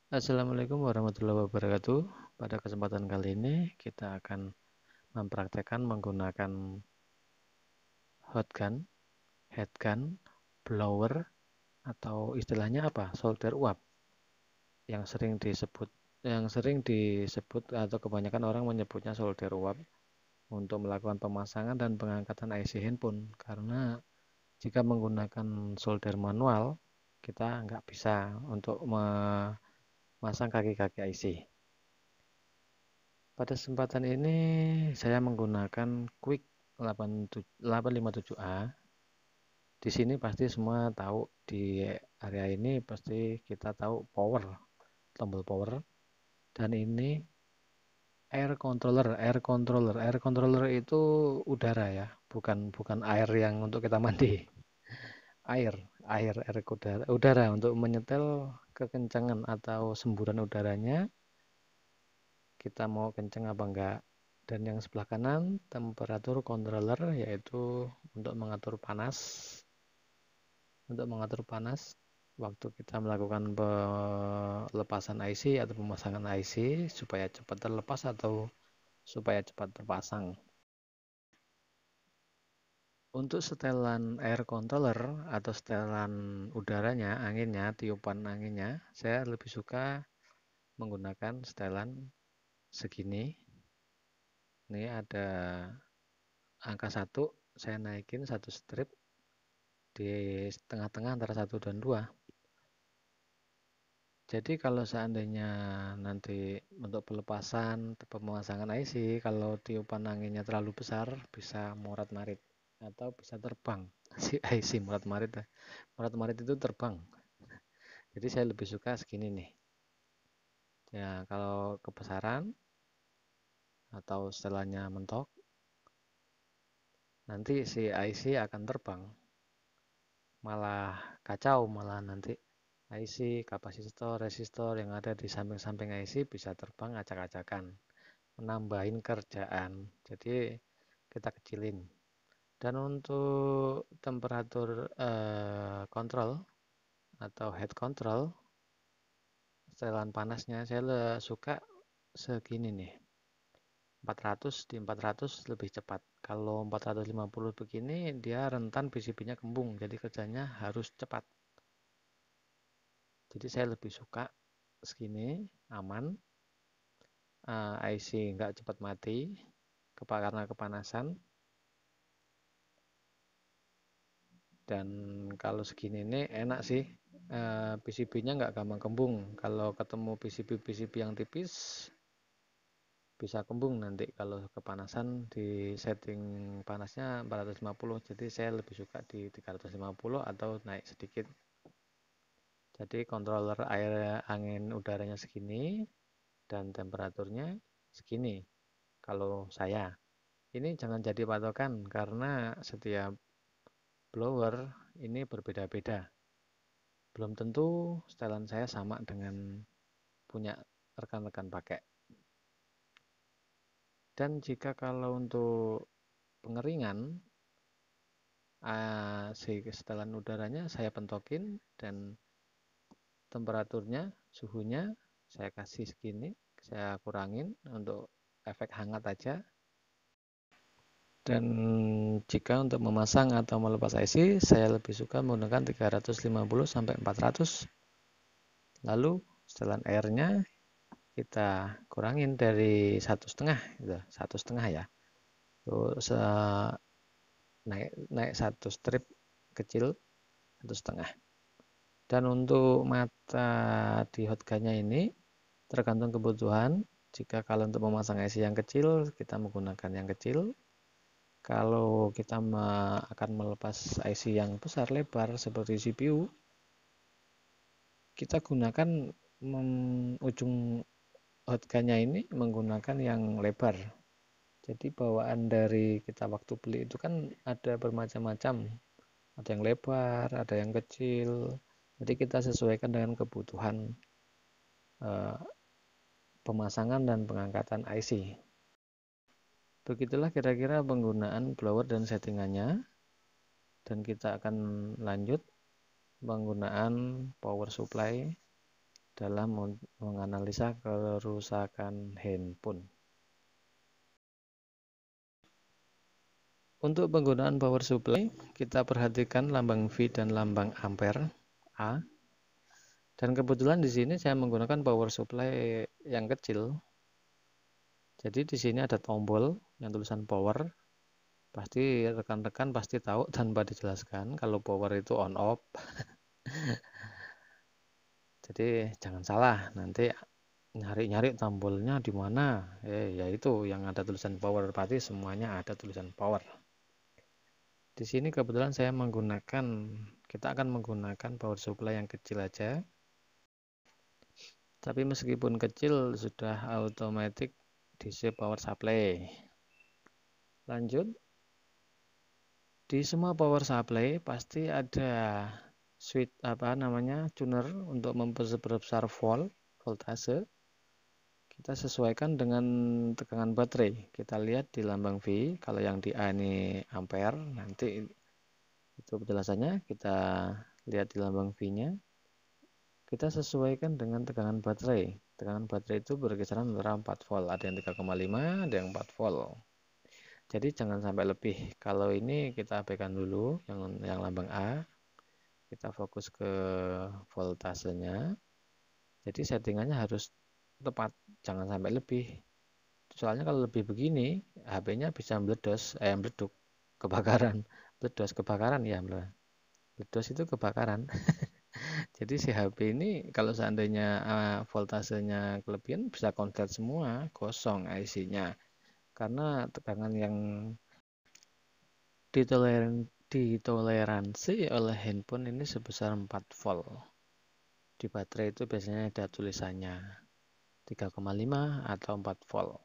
Assalamualaikum warahmatullahi wabarakatuh. Pada kesempatan kali ini kita akan mempraktekkan menggunakan hot gun, head gun, blower, atau istilahnya apa? Solder uap yang sering disebut atau kebanyakan orang menyebutnya solder uap untuk melakukan pemasangan dan pengangkatan IC handphone. Karena jika menggunakan solder manual, kita nggak bisa untuk memasang kaki-kaki IC. Pada kesempatan ini saya menggunakan Quick 857A. Di sini pasti semua tahu, di area ini pasti kita tahu power, tombol power, dan ini air controller. Air controller itu udara ya, bukan bukan air yang untuk kita mandi. Air, air udara untuk menyetel kekencangan atau semburan udaranya, kita mau kenceng apa enggak. Dan yang sebelah kanan temperatur controller, yaitu untuk mengatur panas waktu kita melakukan pelepasan IC atau pemasangan IC supaya cepat terlepas atau supaya cepat terpasang. Untuk setelan air controller atau setelan udaranya, anginnya, tiupan anginnya, saya lebih suka menggunakan setelan segini. Ini ada angka 1, saya naikin 1 strip di tengah-tengah antara 1 dan 2. Jadi kalau seandainya nanti untuk pelepasan pemasangan IC, kalau tiupan anginnya terlalu besar bisa morat-marit atau bisa terbang. Si IC morat-marit itu terbang. Jadi saya lebih suka segini nih. Ya, kalau kebesaran atau setelahnya mentok, nanti si IC akan terbang. Malah kacau, malah nanti IC, kapasitor, resistor yang ada di samping-samping IC bisa terbang acak-acakan, menambahin kerjaan. Jadi kita kecilin. Dan untuk temperatur kontrol atau head control, setelan panasnya saya suka segini nih. 400 di 400 lebih cepat. Kalau 450 begini dia rentan PCB-nya kembung, jadi kerjanya harus cepat. Jadi saya lebih suka segini, aman, IC nggak cepat mati karena kepanasan. Dan kalau segini ini enak sih, PCB-nya nggak gampang kembung. Kalau ketemu PCB yang tipis bisa kembung nanti kalau kepanasan. Di setting panasnya 450, jadi saya lebih suka di 350 atau naik sedikit. Jadi controller air angin udaranya segini dan temperaturnya segini kalau saya. Ini jangan jadi patokan karena setiap blower ini berbeda-beda. Belum tentu setelan saya sama dengan punya rekan-rekan pakai. Dan jika kalau untuk pengeringan, si setelan udaranya saya pentokin dan temperaturnya, suhunya saya kasih segini, saya kurangin untuk efek hangat aja. Dan jika untuk memasang atau melepas IC, saya lebih suka menggunakan 350 sampai 400. Lalu setelan airnya kita kurangin dari 1,5 gitu, 1,5 ya. Terus naik 1 strip kecil 1,5. Dan untuk mata di hotgunnya ini tergantung kebutuhan. Jika kalau untuk memasang IC yang kecil, kita menggunakan yang kecil. Kalau kita akan melepas IC yang besar lebar seperti CPU, kita gunakan ujung hotgunnya ini menggunakan yang lebar. Jadi bawaan dari kita waktu beli itu kan ada bermacam-macam. Ada yang lebar, ada yang kecil. Jadi kita sesuaikan dengan kebutuhan eh, pemasangan dan pengangkatan IC. Begitulah kira-kira penggunaan blower dan settingannya. Dan kita akan lanjut penggunaan power supply dalam menganalisa kerusakan handphone. Untuk penggunaan power supply, kita perhatikan lambang V dan lambang ampere A. Dan kebetulan di sini saya menggunakan power supply yang kecil. Jadi di sini ada tombol yang tulisan power. Pasti rekan-rekan pasti tahu tanpa dijelaskan kalau power itu on off. Jadi jangan salah, nanti nyari-nyari tombolnya di mana. Yaitu yang ada tulisan power, berarti semuanya ada tulisan power. Di sini kebetulan kita akan menggunakan power supply yang kecil aja. Tapi meskipun kecil sudah automatic DC power supply. Lanjut. Di semua power supply pasti ada switch tuner untuk memperbesar voltase. Kita sesuaikan dengan tegangan baterai. Kita lihat di lambang V, kalau yang di A ini ampere, nanti itu penjelasannya kita lihat di lambang V-nya. Kita sesuaikan dengan tegangan baterai. Tegangan baterai itu berkisaran antara 4 volt, ada yang 3,5, ada yang 4 volt. Jadi jangan sampai lebih. Kalau ini kita abaikan dulu yang lambang A. Kita fokus ke voltasenya. Jadi settingannya harus tepat, jangan sampai lebih. Soalnya kalau lebih begini, HP-nya bisa meleduk, kebakaran. Kebakaran ya, meledos itu kebakaran. Jadi si HP ini kalau seandainya voltasenya kelebihan bisa konslet semua, kosong IC-nya. Karena tegangan yang ditoleransi oleh handphone ini sebesar 4 volt. Di baterai itu biasanya ada tulisannya 3,5 atau 4 volt.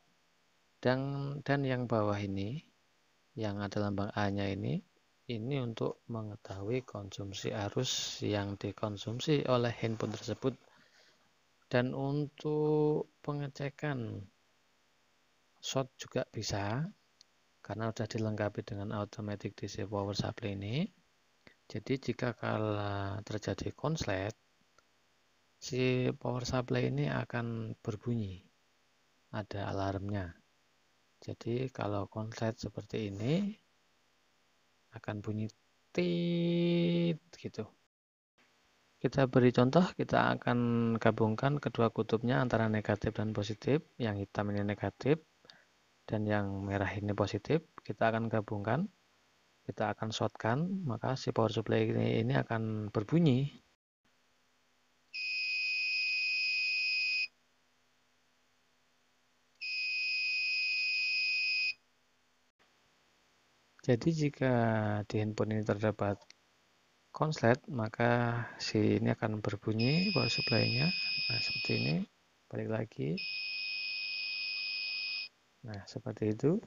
Dan yang bawah ini, yang ada lambang A-nya ini untuk mengetahui konsumsi arus yang dikonsumsi oleh handphone tersebut. Dan untuk pengecekan short juga bisa, karena sudah dilengkapi dengan automatic DC power supply ini. Jadi jika kala terjadi konslet, si power supply ini akan berbunyi, ada alarmnya. Jadi kalau konslet seperti ini akan bunyi tit gitu. Kita beri contoh, kita akan gabungkan kedua kutubnya antara negatif dan positif. Yang hitam ini negatif dan yang merah ini positif. Kita akan gabungkan, kita akan shortkan, maka si power supply ini akan berbunyi. Jadi jika di handphone ini terdapat konslet, maka si ini akan berbunyi power supply-nya. Nah, seperti ini. Balik lagi. Nah, seperti itu.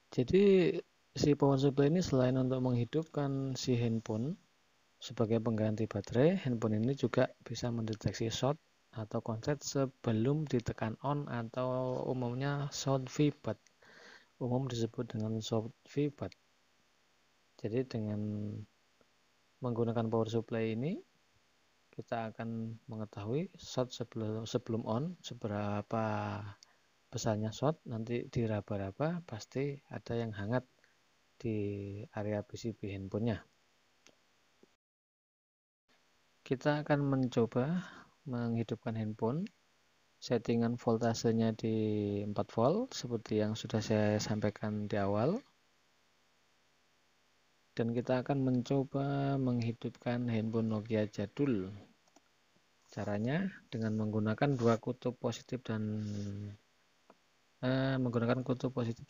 Jadi si power supply ini selain untuk menghidupkan si handphone sebagai pengganti baterai, handphone ini juga bisa mendeteksi short atau konslet sebelum ditekan on atau umumnya short VBAT. Umum disebut dengan short VBAT. Jadi dengan menggunakan power supply ini kita akan mengetahui short sebelum on seberapa besarnya short, nanti diraba-raba pasti ada yang hangat di area PCB handphonenya. Kita akan mencoba menghidupkan handphone. Settingan voltasenya di 4 volt seperti yang sudah saya sampaikan di awal. Dan kita akan mencoba menghidupkan handphone Nokia jadul. Caranya dengan menggunakan dua kutub positif dan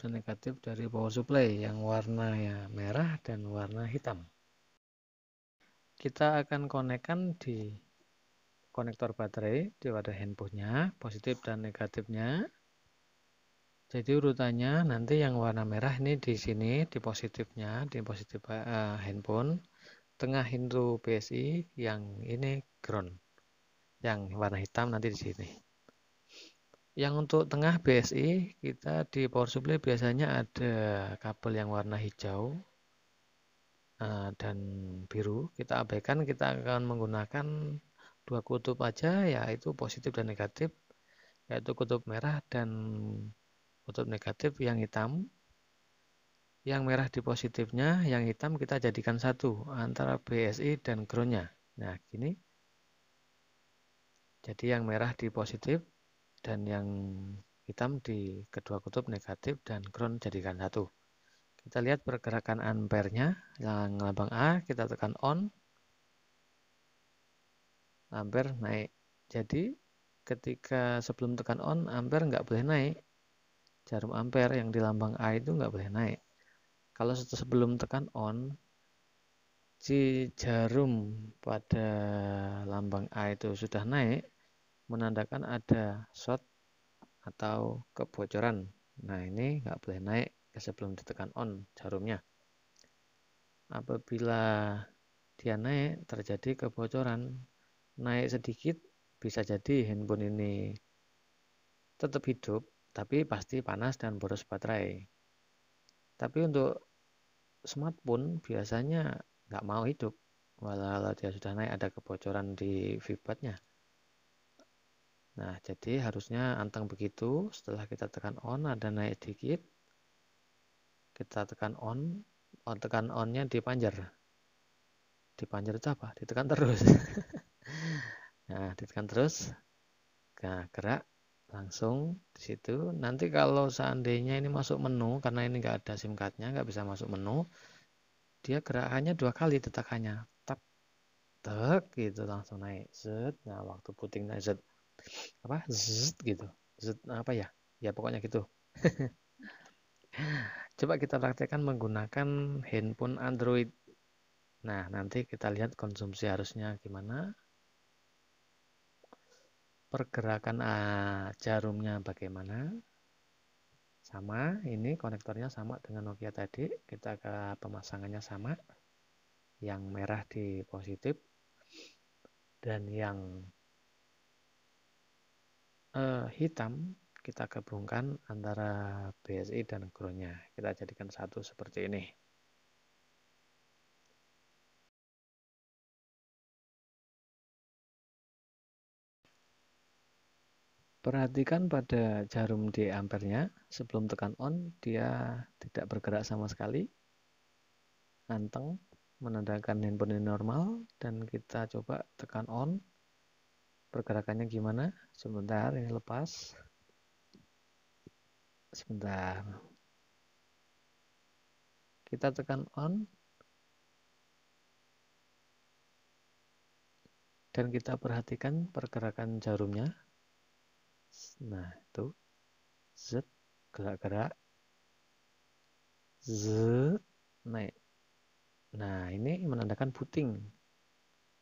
negatif dari power supply yang warnanya merah dan warna hitam. Kita akan konekkan di konektor baterai di wadah handphonenya, positif dan negatifnya. Jadi urutannya nanti yang warna merah ini di sini di positifnya, di positif handphone, tengah itu PSI, yang ini ground. Yang warna hitam nanti di sini. Yang untuk tengah BSI, kita di power supply biasanya ada kabel yang warna hijau dan biru. Kita abaikan, kita akan menggunakan dua kutub aja, yaitu positif dan negatif, yaitu kutub merah dan kutub negatif yang hitam. Yang merah di positifnya, yang hitam kita jadikan satu antara BSI dan groundnya. Nah, gini. Jadi yang merah di positif dan yang hitam di kedua kutub negatif dan ground jadikan satu. Kita lihat pergerakan ampernya, yang lambang A, kita tekan on, ampere naik. Jadi ketika sebelum tekan on, ampere nggak boleh naik. Jarum ampere yang di lambang A itu nggak boleh naik. Kalau sebelum tekan on, si jarum pada lambang A itu sudah naik, menandakan ada short atau kebocoran. Nah, ini nggak boleh naik sebelum ditekan on jarumnya. Apabila dia naik, terjadi kebocoran. Naik sedikit, bisa jadi handphone ini tetap hidup, tapi pasti panas dan boros baterai. Tapi untuk smartphone biasanya nggak mau hidup, walau dia sudah naik ada kebocoran di VBAT-nya. Nah, jadi harusnya anteng begitu. Setelah kita tekan on, ada naik sedikit, kita tekan on, tekan on-nya dipanjar. Dipanjar itu apa? Ditekan terus. Nah, ditekan terus. Nah, gerak langsung di situ. Nanti kalau seandainya ini masuk menu, karena ini nggak ada SIM card-nya, nggak bisa masuk menu, dia gerakannya 2 kali detakannya. Tap, tek, gitu langsung naik. Zet. Nah, waktu puting naik zet. Apa? Zet gitu. Zet apa ya? Ya pokoknya gitu. Coba kita praktekkan menggunakan handphone Android. Nah, nanti kita lihat konsumsi arusnya gimana. Pergerakan jarumnya bagaimana. Sama, ini konektornya sama dengan Nokia tadi. Kita ke pemasangannya sama. Yang merah di positif. Dan yang hitam kita gabungkan antara BSI dan groundnya. Kita jadikan satu seperti ini. Perhatikan pada jarum di ampernya, sebelum tekan on, dia tidak bergerak sama sekali. Anteng, menandakan handphone ini normal, dan kita coba tekan on. Pergerakannya gimana? Sebentar, ini lepas. Sebentar. Kita tekan on. Dan kita perhatikan pergerakan jarumnya. Nah, itu. Zet, gerak-gerak. Zet, naik. Nah, ini menandakan booting.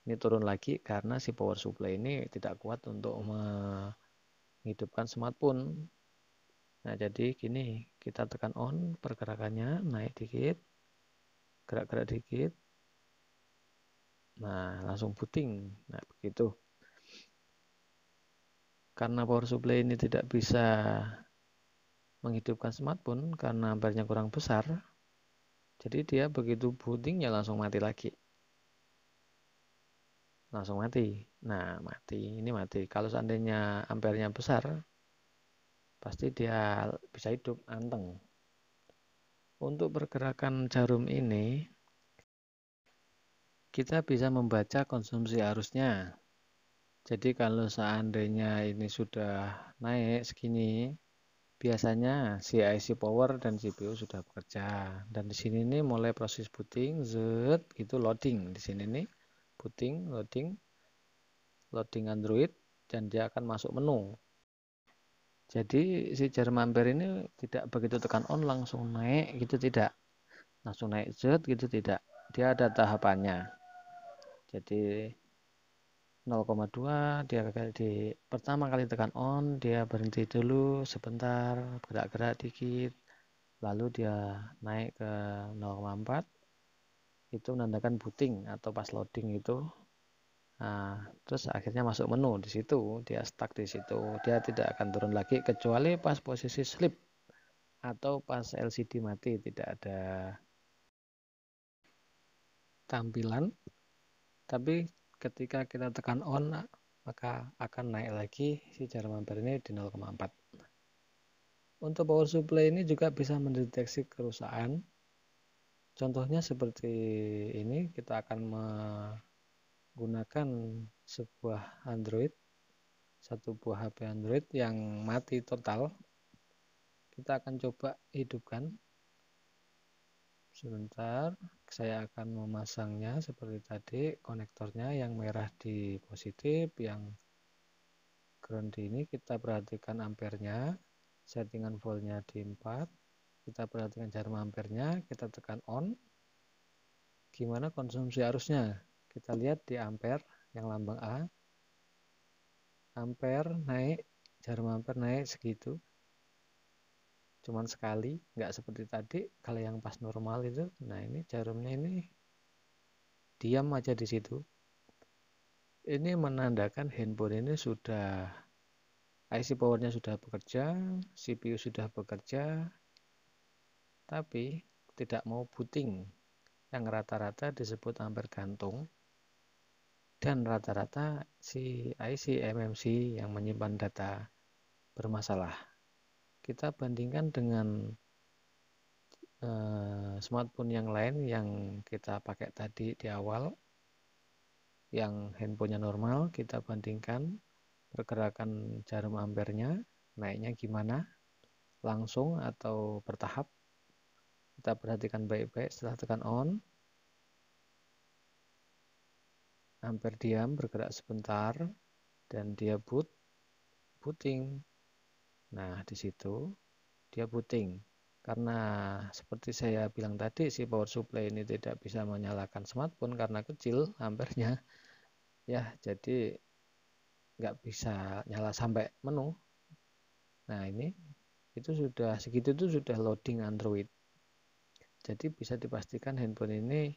Ini turun lagi karena si power supply ini tidak kuat untuk menghidupkan smartphone. Nah, jadi gini, kita tekan on, pergerakannya naik dikit, gerak-gerak dikit. Nah, langsung booting. Nah, begitu. Karena power supply ini tidak bisa menghidupkan smartphone karena ampernya kurang besar, jadi dia begitu bootingnya langsung mati lagi. Langsung mati. Nah, mati. Ini mati. Kalau seandainya ampernya besar, pasti dia bisa hidup, anteng. Untuk pergerakan jarum ini, kita bisa membaca konsumsi arusnya. Jadi kalau seandainya ini sudah naik segini, biasanya si IC power dan CPU sudah bekerja. Dan di sini nih mulai proses booting, zet, gitu loading. Di sini nih booting, loading Android, dan dia akan masuk menu. Jadi si jarum ampere ini tidak begitu tekan on langsung naik gitu, tidak. Langsung naik zet gitu, tidak. Dia ada tahapannya. Jadi 0,2 dia di pertama kali tekan on, dia berhenti dulu sebentar, gerak-gerak dikit, lalu dia naik ke 0,4, itu menandakan booting atau pas loading itu. Nah, terus akhirnya masuk menu di situ, dia stuck di situ, dia tidak akan turun lagi kecuali pas posisi sleep atau pas LCD mati, tidak ada tampilan. Tapi ketika kita tekan on, maka akan naik lagi si jarum ampere ini di 0,4. Untuk power supply ini juga bisa mendeteksi kerusakan. Contohnya seperti ini, kita akan menggunakan sebuah Android, satu buah HP Android yang mati total. Kita akan coba hidupkan. Sebentar, saya akan memasangnya seperti tadi, konektornya yang merah di positif, yang ground di ini. Kita perhatikan ampernya, settingan voltnya di 4, kita perhatikan jarum ampernya, kita tekan on. Gimana konsumsi arusnya? Kita lihat di ampere yang lambang A, ampere naik, jarum ampere naik segitu, cuman sekali, nggak seperti tadi kalau yang pas normal itu. Nah, ini jarumnya ini diam aja di situ. Ini menandakan handphone ini sudah, IC powernya sudah bekerja, CPU sudah bekerja, tapi tidak mau booting, yang rata-rata disebut ampere gantung, dan rata-rata si IC MMC yang menyimpan data bermasalah. Kita bandingkan dengan smartphone yang lain yang kita pakai tadi di awal, yang handphonenya normal. Kita bandingkan pergerakan jarum ampernya, naiknya gimana, langsung atau bertahap. Kita perhatikan baik-baik. Setelah tekan on, ampere diam, bergerak sebentar, dan dia booting. Nah, di situ dia booting. Karena seperti saya bilang tadi, si power supply ini tidak bisa menyalakan smartphone karena kecil ampernya, ya, jadi nggak bisa nyala sampai penuh. Nah, ini itu sudah segitu, itu sudah loading Android. Jadi bisa dipastikan handphone ini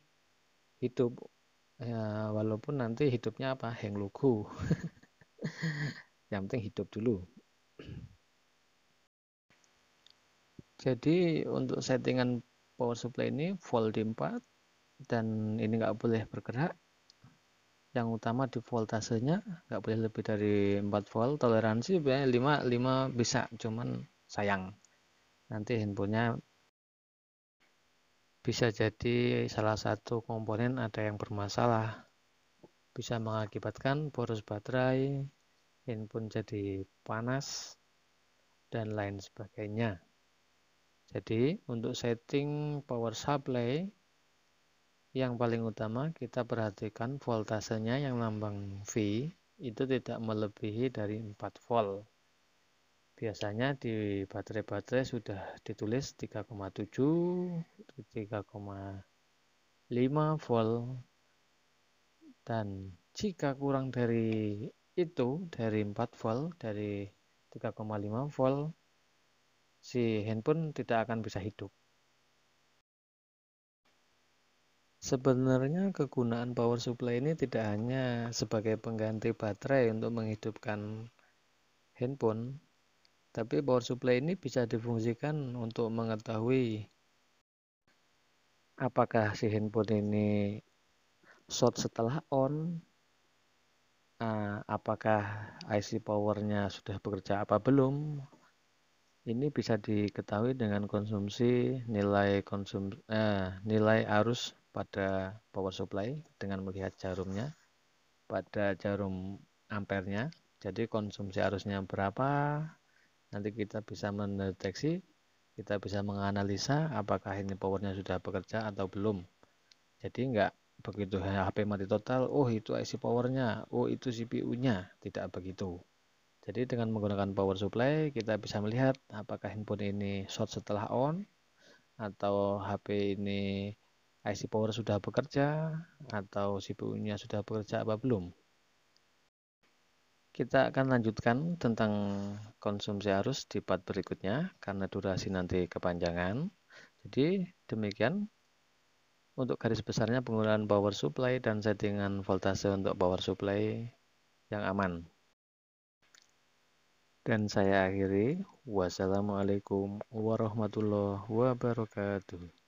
hidup, ya, walaupun nanti hidupnya apa, hang logo. Yang penting hidup dulu. Jadi untuk settingan power supply ini volt di 4, dan ini nggak boleh bergerak. Yang utama di voltasenya nggak boleh lebih dari 4 volt. Toleransi biasanya 5 bisa, cuman sayang nanti handphonenya bisa jadi salah satu komponen ada yang bermasalah, bisa mengakibatkan boros baterai, handphone jadi panas, dan lain sebagainya. Jadi untuk setting power supply, yang paling utama kita perhatikan voltasenya yang lambang V itu tidak melebihi dari 4 volt. Biasanya di baterai-baterai sudah ditulis 3,7, 3,5 volt. Dan jika kurang dari itu, dari 4 volt, dari 3,5 volt, si handphone tidak akan bisa hidup. Sebenarnya kegunaan power supply ini tidak hanya sebagai pengganti baterai untuk menghidupkan handphone, tapi power supply ini bisa difungsikan untuk mengetahui apakah si handphone ini short setelah on, apakah IC powernya sudah bekerja apa belum. Ini bisa diketahui dengan konsumsi nilai arus pada power supply dengan melihat jarumnya pada jarum ampernya. Jadi konsumsi arusnya berapa, nanti kita bisa mendeteksi, kita bisa menganalisa apakah ini powernya sudah bekerja atau belum. Jadi enggak begitu HP mati total, oh itu IC powernya, oh itu CPU-nya, tidak begitu. Jadi dengan menggunakan power supply kita bisa melihat apakah handphone ini short setelah on, atau HP ini IC power sudah bekerja, atau CPU-nya sudah bekerja apa belum. Kita akan lanjutkan tentang konsumsi arus di part berikutnya karena durasi nanti kepanjangan. Jadi demikian untuk garis besarnya penggunaan power supply dan settingan voltase untuk power supply yang aman. Dan saya akhiri, wassalamualaikum warahmatullahi wabarakatuh.